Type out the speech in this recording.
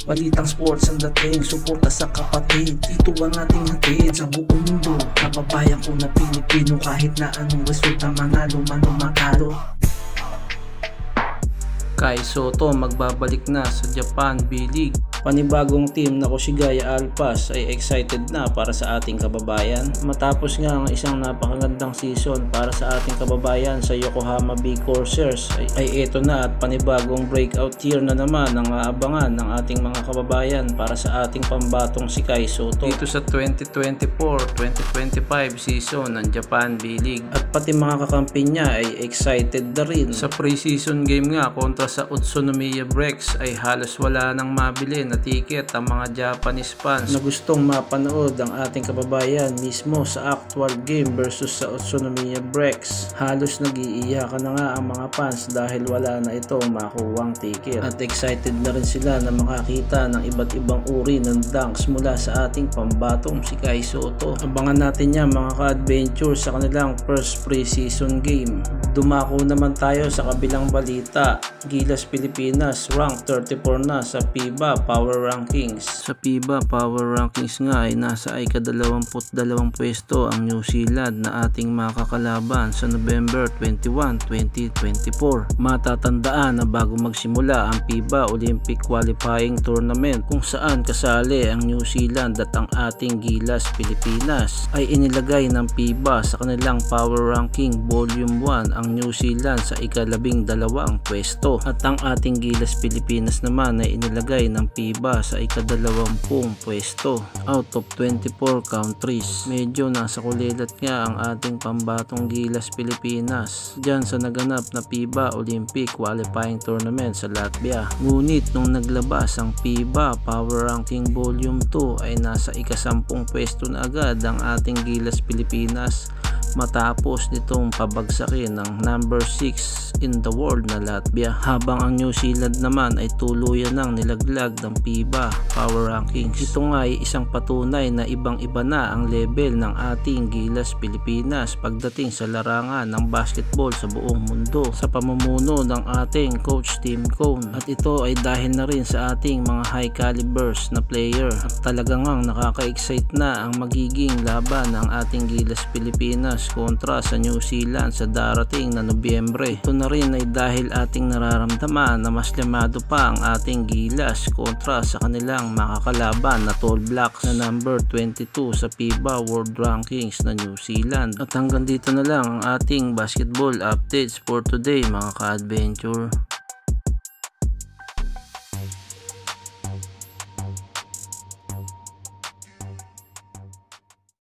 Balitang sports ang dating, suporta sa kapatid. Ito ang ating hatid sa buong mundo. Kababayan ko na Pilipino, kahit na anong resulta, manalo man o matalo. Kai Sotto magbabalik na sa Japan B-League. Panibagong team na Koshigaya Alpas ay excited na para sa ating kababayan. Matapos nga ang isang napakagandang season para sa ating kababayan sa Yokohama B Corsairs ay eto na at panibagong breakout year na naman ang aabangan ng ating mga kababayan para sa ating pambatong si Kai Sotto dito sa 2024-2025 season ng Japan B-League. At pati mga kakampi niya ay excited na rin. Sa pre-season game nga kontra sa Utsunomiya Breaks ay halos wala nang mabili na ticket ang mga Japanese fans na gustong mapanood ang ating kababayan mismo sa actual game versus sa Utsunomiya Breaks. Halos nag-iiyakan na nga ang mga fans dahil wala na itong makuwang ticket. At excited na rin sila na makakita ng iba't ibang uri ng dunks mula sa ating pambatong si Kai Sotto. Abangan natin yan mga ka-adventure sa kanilang first pre-season game. Dumako naman tayo sa kabilang balita. Gilas Pilipinas rank 34 na sa FIBA Power Rankings. Sa FIBA Power Rankings nga ay nasa ika-22 pwesto ang New Zealand na ating makakalaban sa November 21, 2024. Matatandaan na bago magsimula ang FIBA Olympic Qualifying Tournament kung saan kasali ang New Zealand at ang ating Gilas Pilipinas ay inilagay ng FIBA sa kanilang Power Ranking Volume 1 ang New Zealand sa ika-12 pwesto at ang ating Gilas Pilipinas naman ay inilagay ng FIBA sa ika-20 pwesto out of 24 countries. Medyo nasa kulilat nga ang ating pambatong Gilas Pilipinas dyan sa naganap na FIBA Olympic Qualifying Tournament sa Latvia. Ngunit nung naglabas ang FIBA Power Ranking Volume 2 ay nasa ika-10 pwesto na agad ang ating Gilas Pilipinas matapos nitong pabagsakin ng number 6 in the world na Latvia, habang ang New Zealand naman ay tuluyan ng nilaglag ng FIBA Power Rankings. Ito nga ay isang patunay na ibang-iba na ang level ng ating Gilas Pilipinas pagdating sa larangan ng basketball sa buong mundo sa pamumuno ng ating Coach Tim Cone. At ito ay dahil na rin sa ating mga high calibers na player at talagang nakaka-excite na ang magiging laban ng ating Gilas Pilipinas kontra sa New Zealand sa darating na Nobyembre. Ito na rin ay dahil ating nararamdaman na mas lamado pa ang ating Gilas kontra sa kanilang makakalaban na Tall Blacks na number 22 sa FIBA World Rankings na New Zealand. At hanggang dito na lang ang ating basketball updates for today mga ka-adventure.